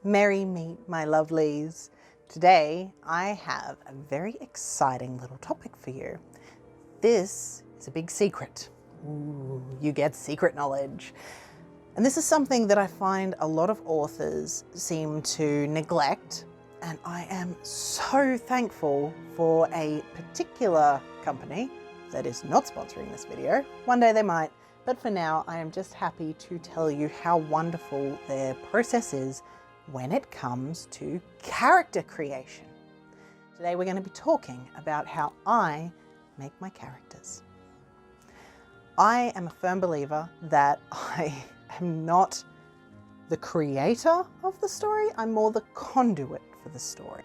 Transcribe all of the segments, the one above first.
Merry meet my lovelies. Today I have a very exciting little topic for you. This is a big secret. Ooh, you get secret knowledge. And this is something that I find a lot of authors seem to neglect, and I am so thankful for a particular company that is not sponsoring this video. One day they might, but for now I am just happy to tell you how wonderful their process is when it comes to character creation. Today we're going to be talking about how I make my characters. I am a firm believer that I am not the creator of the story, I'm more the conduit for the story.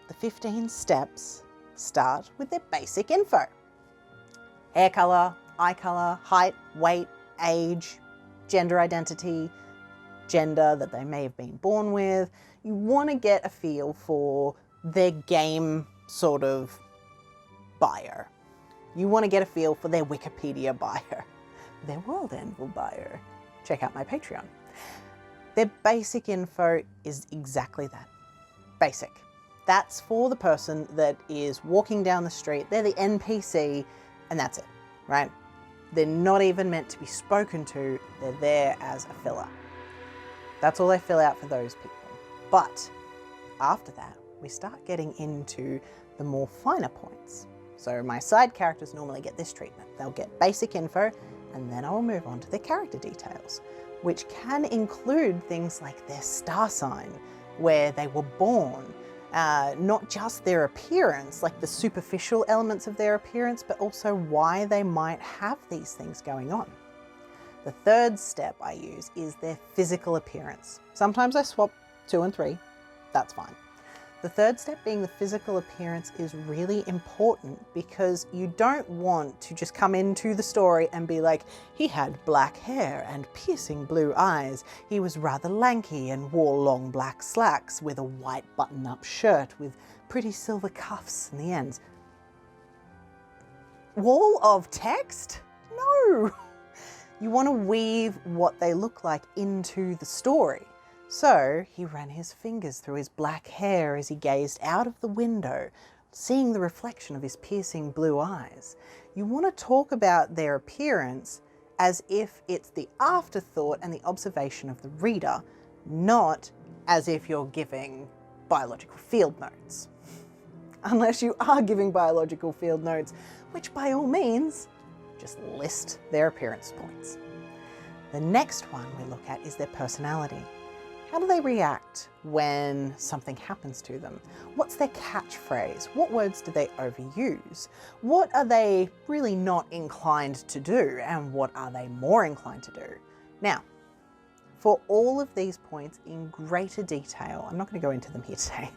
The 15 steps start with their basic info. Hair color, eye color, height, weight, age, gender identity, gender that they may have been born with. You want to get a feel for their game sort of bio. You want to get a feel for their Wikipedia bio, their World Anvil bio. Check out my Patreon. Their basic info is exactly that, basic. That's for the person that is walking down the street. They're the NPC and that's it, right? They're not even meant to be spoken to. They're there as a filler. That's all they fill out for those people. But after that, we start getting into the more finer points. So my side characters normally get this treatment. They'll get basic info, and then I'll move on to their character details, which can include things like their star sign, where they were born, not just their appearance, like the superficial elements of their appearance, but also why they might have these things going on. The third step I use is their physical appearance. Sometimes I swap 2 and 3, that's fine. The third step being the physical appearance is really important because you don't want to just come into the story and be like, he had black hair and piercing blue eyes. He was rather lanky and wore long black slacks with a white button-up shirt with pretty silver cuffs in the ends. Wall of text? No! You want to weave what they look like into the story. So he ran his fingers through his black hair as he gazed out of the window, seeing the reflection of his piercing blue eyes. You want to talk about their appearance as if it's the afterthought and the observation of the reader, not as if you're giving biological field notes. Unless you are giving biological field notes, which by all means, just list their appearance points. The next one we look at is their personality. How do they react when something happens to them? What's their catchphrase? What words do they overuse? What are they really not inclined to do? And what are they more inclined to do? Now, for all of these points in greater detail, I'm not going to go into them here today.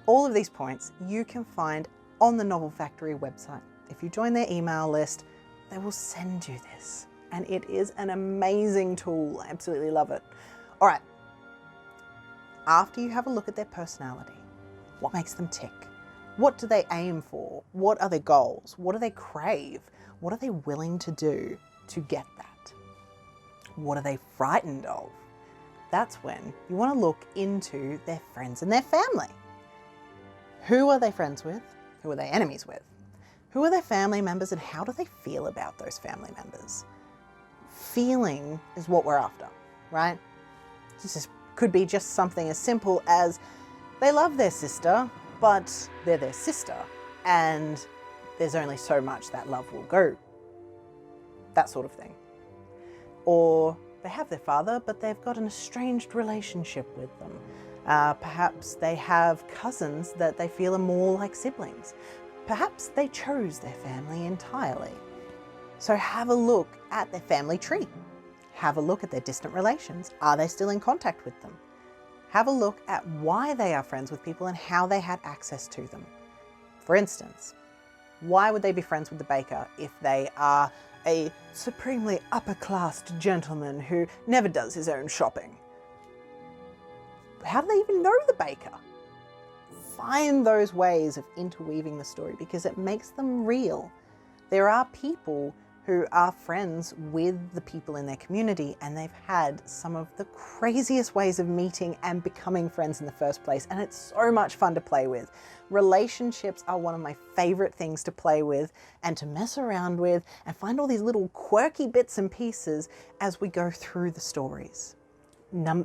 All of these points you can find on the Novel Factory website. If you join their email list, they will send you this. And it is an amazing tool. I absolutely love it. All right. After you have a look at their personality, what makes them tick? What do they aim for? What are their goals? What do they crave? What are they willing to do to get that? What are they frightened of? That's when you want to look into their friends and their family. Who are they friends with? Who are they enemies with? Who are their family members and how do they feel about those family members? Feeling is what we're after, right? This could be just something as simple as they love their sister, but they're their sister and there's only so much that love will go. That sort of thing. Or they have their father, but they've got an estranged relationship with them. Perhaps they have cousins that they feel are more like siblings. Perhaps they chose their family entirely. So have a look at their family tree. Have a look at their distant relations. Are they still in contact with them? Have a look at why they are friends with people and how they had access to them. For instance, why would they be friends with the baker if they are a supremely upper-classed gentleman who never does his own shopping? How do they even know the baker? Find those ways of interweaving the story because it makes them real. There are people who are friends with the people in their community, and they've had some of the craziest ways of meeting and becoming friends in the first place. And it's so much fun to play with. Relationships are one of my favorite things to play with and to mess around with and find all these little quirky bits and pieces as we go through the stories.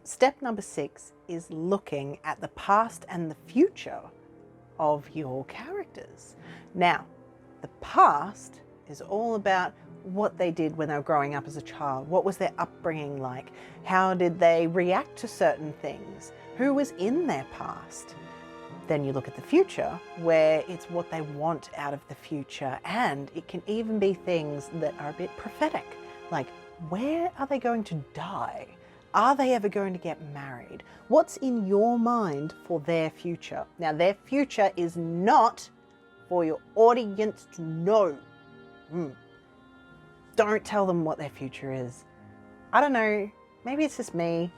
Step number 6 is looking at the past and the future of your characters. Now, the past is all about what they did when they were growing up as a child. What was their upbringing like? How did they react to certain things? Who was in their past? Then you look at the future, where it's what they want out of the future. And it can even be things that are a bit prophetic, like where are they going to die? Are they ever going to get married? What's in your mind for their future? Now, their future is not for your audience to know. Don't tell them what their future is. I don't know, maybe it's just me,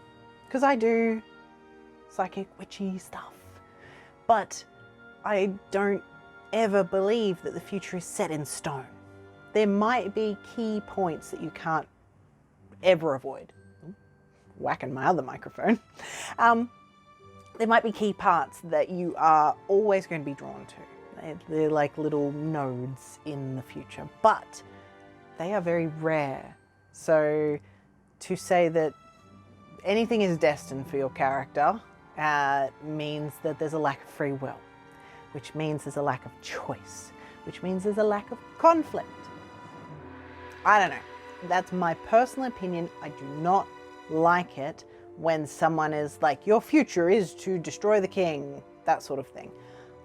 because I do psychic witchy stuff. But I don't ever believe that the future is set in stone. There might be key points that you can't ever avoid. Whacking my other microphone. There might be key parts that you are always going to be drawn to. They're like little nodes in the future, but they are very rare. So to say that anything is destined for your character means that there's a lack of free will, which means there's a lack of choice, which means there's a lack of conflict. I don't know. That's my personal opinion. I do not like it when someone is like, your future is to destroy the king, that sort of thing.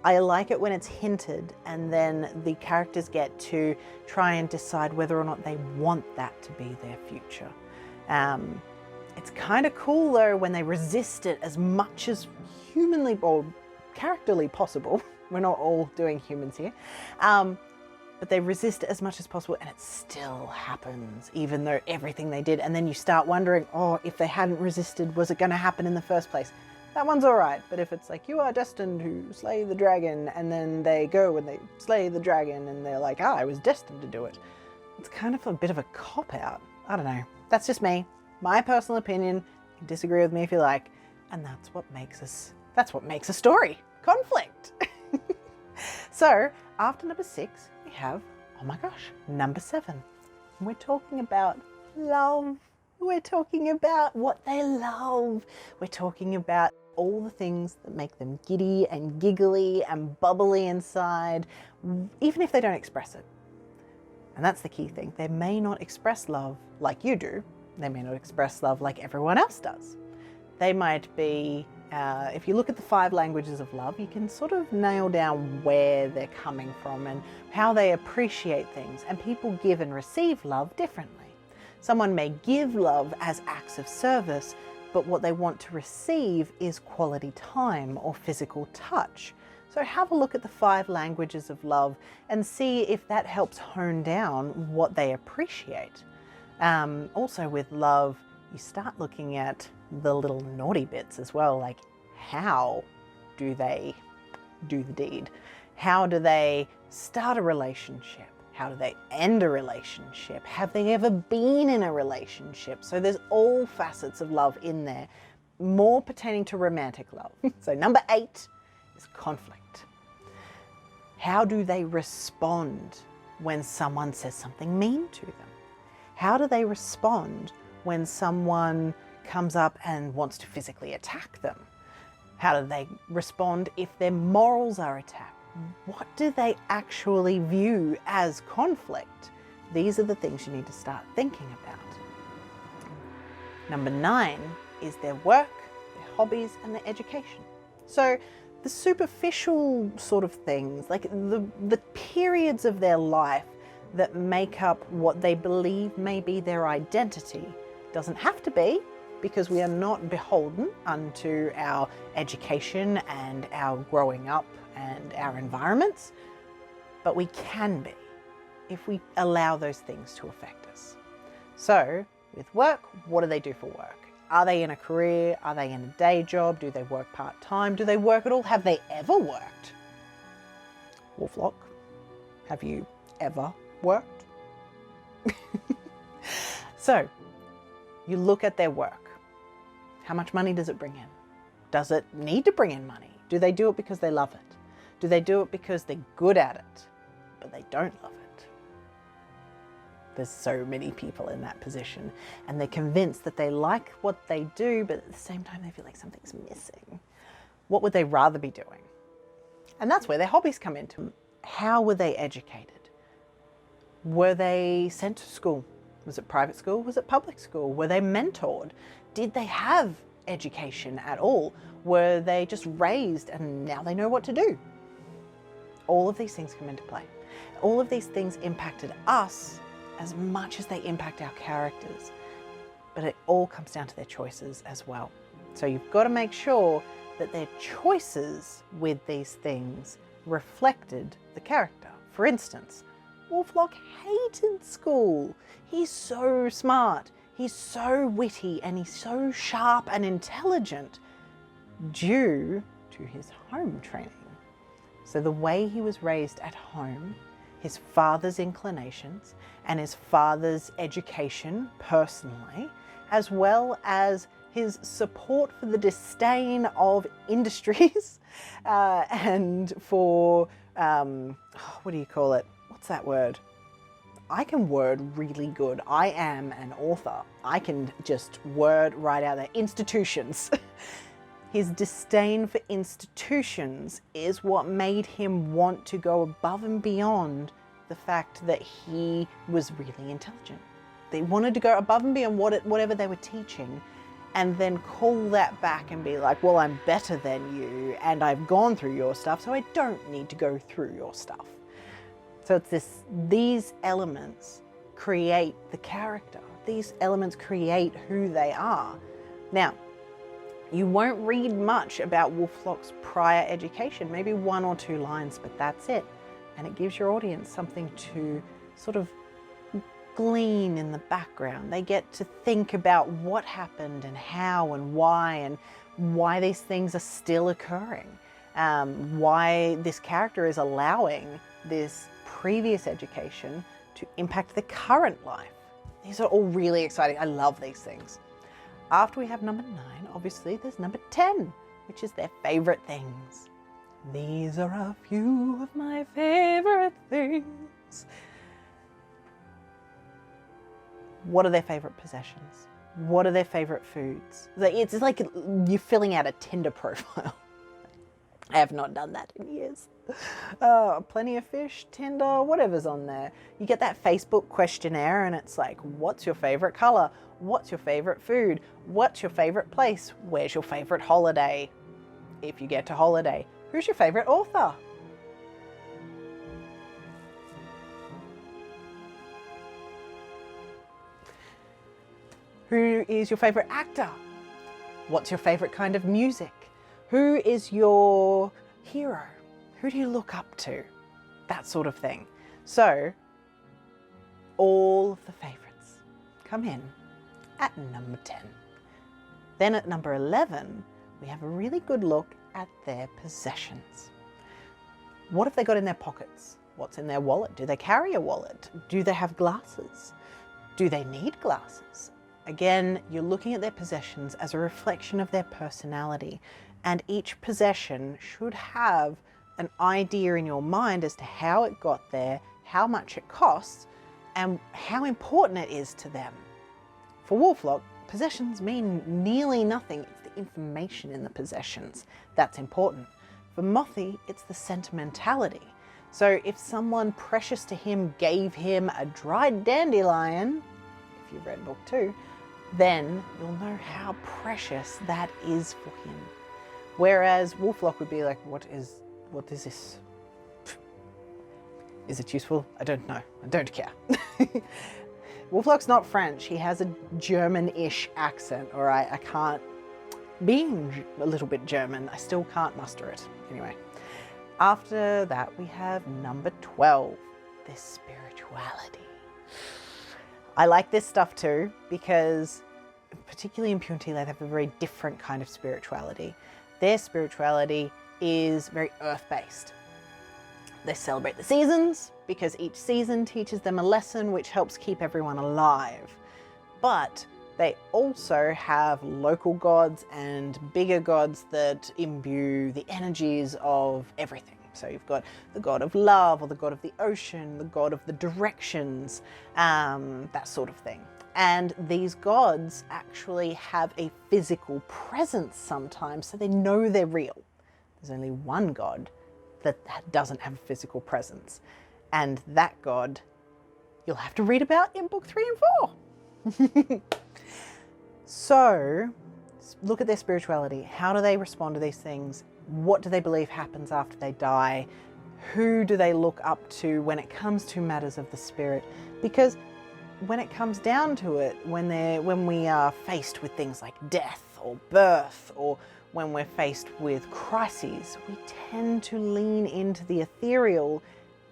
I like it when it's hinted and then the characters get to try and decide whether or not they want that to be their future. It's kind of cool though when they resist it as much as humanly or characterly possible. We're not all doing humans here. But they resist it as much as possible and it still happens, even though everything they did. And then you start wondering, oh, if they hadn't resisted, was it going to happen in the first place? That one's all right. But if it's like, you are destined to slay the dragon, and then they go and they slay the dragon and they're like, I was destined to do it. It's kind of a bit of a cop-out. I don't know. That's just me. My personal opinion. You can disagree with me if you like. And that's what makes a story. Conflict. So after number 6, we have, oh my gosh, number 7. We're talking about love. We're talking about what they love. We're talking about all the things that make them giddy and giggly and bubbly inside, even if they don't express it. And that's the key thing. They may not express love like you do. They may not express love like everyone else does. They might be, if you look at the 5 languages of love, you can sort of nail down where they're coming from and how they appreciate things. And people give and receive love differently. Someone may give love as acts of service, but what they want to receive is quality time or physical touch. So have a look at the 5 languages of love and see if that helps hone down what they appreciate. Also with love, you start looking at the little naughty bits as well, like how do they do the deed? How do they start a relationship? How do they end a relationship? Have they ever been in a relationship? So there's all facets of love in there, more pertaining to romantic love. So number 8 is conflict. How do they respond when someone says something mean to them? How do they respond when someone comes up and wants to physically attack them? How do they respond if their morals are attacked? What do they actually view as conflict? These are the things you need to start thinking about. Number 9 is their work, their hobbies, and their education. So the superficial sort of things, like the periods of their life that make up what they believe may be their identity. Doesn't have to be, because we are not beholden unto our education and our growing up and our environments, but we can be if we allow those things to affect us. So with work, what do they do for work? Are they in a career? Are they in a day job? Do they work part-time? Do they work at all? Have they ever worked? Wolflock, have you ever worked? So you look at their work. How much money does it bring in? Does it need to bring in money? Do they do it because they love it? Do they do it because they're good at it, but they don't love it? There's so many people in that position, and they're convinced that they like what they do, but at the same time they feel like something's missing. What would they rather be doing? And that's where their hobbies come into. How were they educated? Were they sent to school? Was it private school? Was it public school? Were they mentored? Did they have education at all? Were they just raised and now they know what to do? All of these things come into play. All of these things impacted us as much as they impact our characters, but it all comes down to their choices as well. So you've got to make sure that their choices with these things reflected the character. For instance, Wolflock hated school. He's so smart, he's so witty, and he's so sharp and intelligent due to his home training. So the way he was raised at home, his father's inclinations, and his father's education personally, as well as his support for the disdain of industries and for, what do you call it? What's that word? I can word really good. I am an author. I can just word right out there. Institutions. His disdain for institutions is what made him want to go above and beyond the fact that he was really intelligent. They wanted to go above and beyond whatever they were teaching, and then call that back and be like, well, I'm better than you and I've gone through your stuff, so I don't need to go through your stuff. So it's these elements create the character. These elements create who they are. Now, you won't read much about Wolflock's prior education, maybe 1 or 2 lines, but that's it. And it gives your audience something to sort of glean in the background. They get to think about what happened and how and why these things are still occurring. Why this character is allowing this previous education to impact the current life. These are all really exciting. I love these things. After we have number 9, obviously there's number 10, which is their favorite things. These are a few of my favorite things. What are their favorite possessions? What are their favorite foods? It's like you're filling out a Tinder profile. I have not done that in years. Plenty of fish, Tinder, whatever's on there. You get that Facebook questionnaire and it's like, what's your favorite color? What's your favorite food? What's your favorite place? Where's your favorite holiday? If you get to holiday, who's your favorite author? Who is your favorite actor? What's your favorite kind of music? Who is your hero? Who do you look up to? That sort of thing. So, all of the favorites come in at number 10. Then at number 11, we have a really good look at their possessions. What have they got in their pockets? What's in their wallet? Do they carry a wallet? Do they have glasses? Do they need glasses? Again, you're looking at their possessions as a reflection of their personality, and each possession should have an idea in your mind as to how it got there, how much it costs, and how important it is to them. For Wolflock, possessions mean nearly nothing. It's the information in the possessions that's important. For Mothy, it's the sentimentality. So if someone precious to him gave him a dried dandelion, if you've read book 2, then you'll know how precious that is for him. Whereas Wolflock would be like, what is this? Is it useful? I don't know. I don't care. Wolflock's not French. He has a German-ish accent, all right? I can't, being a little bit German, I still can't muster it. Anyway, after that we have number 12, this spirituality. I like this stuff too, because particularly in Puntile, they have a very different kind of spirituality. Their spirituality is very earth-based. They celebrate the seasons because each season teaches them a lesson which helps keep everyone alive. But they also have local gods and bigger gods that imbue the energies of everything. So you've got the god of love, or the god of the ocean, the god of the directions, that sort of thing. And these gods actually have a physical presence sometimes, so they know they're real. There's only one god that doesn't have a physical presence. And that god you'll have to read about in book 3 and 4. So look at their spirituality. How do they respond to these things? What do they believe happens after they die? Who do they look up to when it comes to matters of the spirit? Because when it comes down to it, when we are faced with things like death or birth, or when we're faced with crises, we tend to lean into the ethereal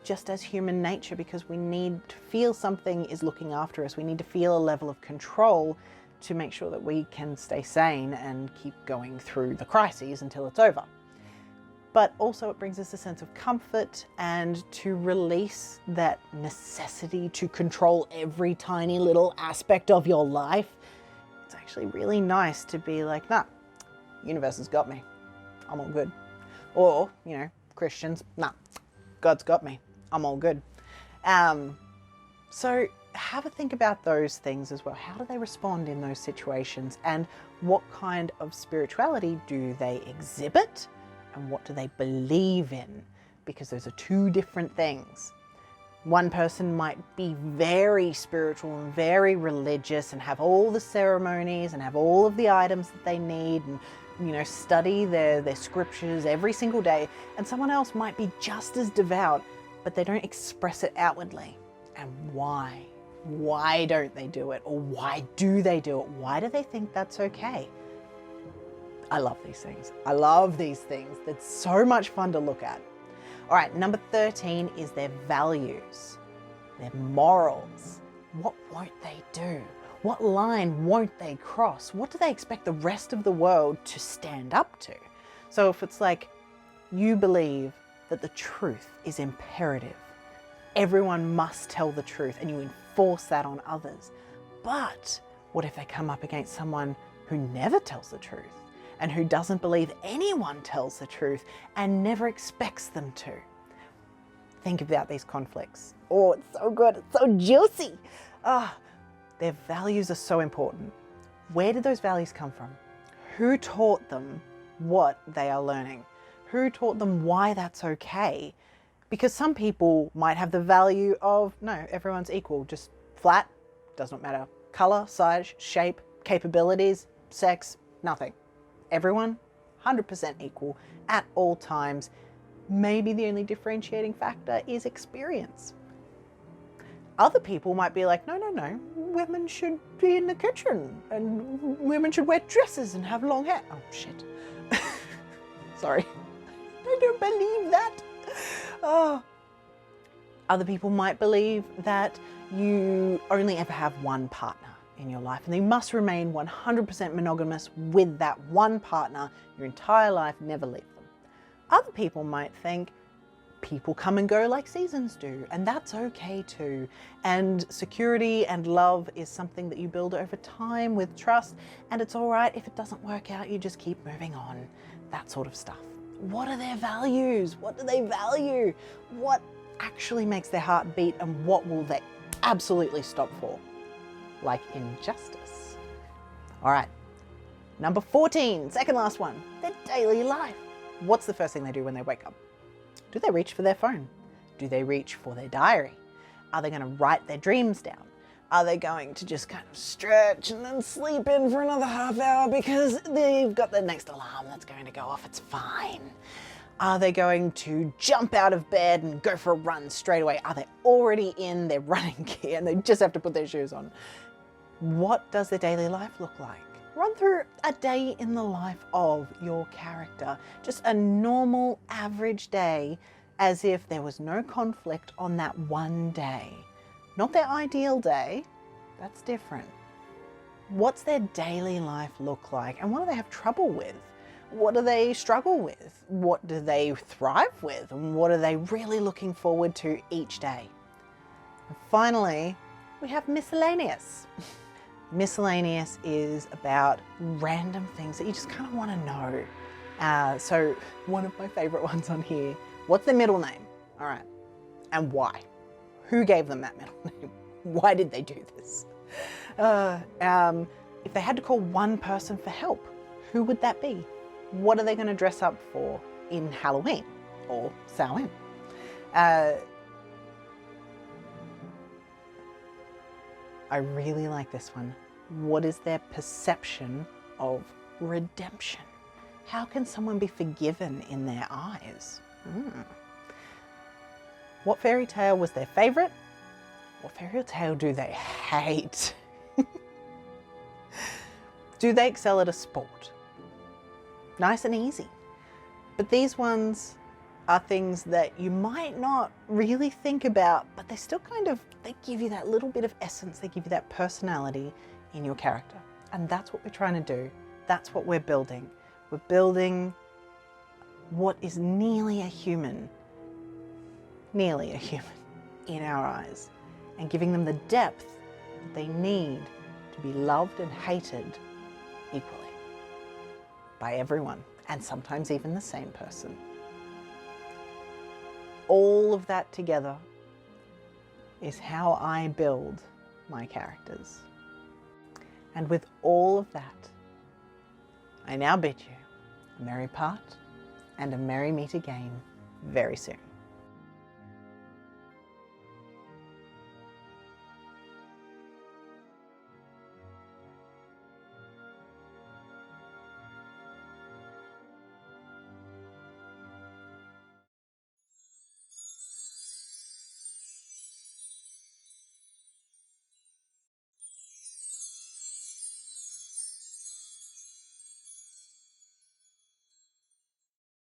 just as human nature, because we need to feel something is looking after us. We need to feel a level of control to make sure that we can stay sane and keep going through the crises until it's over. But also it brings us a sense of comfort and to release that necessity to control every tiny little aspect of your life. It's actually really nice to be like, nah, universe has got me. I'm all good. Or, Christians, nah, God's got me. I'm all good. So have a think about those things as well. How do they respond in those situations? And what kind of spirituality do they exhibit? And what do they believe in? Because those are two different things. One person might be very spiritual and very religious and have all the ceremonies and have all of the items that they need and, study their scriptures every single day. And someone else might be just as devout, but they don't express it outwardly. And why? Why don't they do it? Or why do they do it? Why do they think that's okay? I love these things. I love these things. That's so much fun to look at. All right, number 13 is their values, their morals. What won't they do? What line won't they cross? What do they expect the rest of the world to stand up to? So if it's like you believe that the truth is imperative, everyone must tell the truth, and you enforce that on others. But what if they come up against someone who never tells the truth? And who doesn't believe anyone tells the truth and never expects them to? Think about these conflicts. Oh, it's so good. It's so juicy. Their values are so important. Where did those values come from? Who taught them what they are learning? Who taught them why that's okay? Because some people might have the value of, no, everyone's equal, just flat, does not matter. Color, size, shape, capabilities, sex, nothing. Everyone, 100% equal at all times. Maybe the only differentiating factor is experience. Other people might be like, no, women should be in the kitchen and women should wear dresses and have long hair. Oh, shit. Sorry. I don't believe that. Oh. Other people might believe that you only ever have one partner in your life and they must remain 100% monogamous with that one partner your entire life, never leave them. Other people might think people come and go like seasons do, and that's okay too. And security and love is something that you build over time with trust, and it's all right if it doesn't work out, you just keep moving on, that sort of stuff. What are their values? What do they value? What actually makes their heart beat, and what will they absolutely stop for? Like injustice. All right, number 14, second last one, their daily life. What's the first thing they do when they wake up? Do they reach for their phone? Do they reach for their diary? Are they going to write their dreams down? Are they going to just kind of stretch and then sleep in for another half hour because they've got the next alarm that's going to go off? It's fine. Are they going to jump out of bed and go for a run straight away? Are they already in their running gear and they just have to put their shoes on? What does their daily life look like? Run through a day in the life of your character. Just a normal, average day, as if there was no conflict on that one day. Not their ideal day, that's different. What's their daily life look like? And what do they have trouble with? What do they struggle with? What do they thrive with? And what are they really looking forward to each day? And finally, we have miscellaneous. Miscellaneous is about random things that you just kind of want to know. So one of my favorite ones on here, what's their middle name? All right. And why? Who gave them that middle name? Why did they do this? If they had to call one person for help, who would that be? What are they going to dress up for in Halloween or Samhain? I really like this one. What is their perception of redemption? How can someone be forgiven in their eyes? What fairy tale was their favourite? What fairy tale do they hate? Do they excel at a sport? Nice and easy. But these ones are things that you might not really think about, but they still they give you that little bit of essence, they give you that personality in your character. And that's what we're trying to do. That's what we're building. We're building what is nearly a human in our eyes, and giving them the depth that they need to be loved and hated equally by everyone, and sometimes even the same person. All of that together is how I build my characters. And with all of that, I now bid you a merry part and a merry meet again very soon.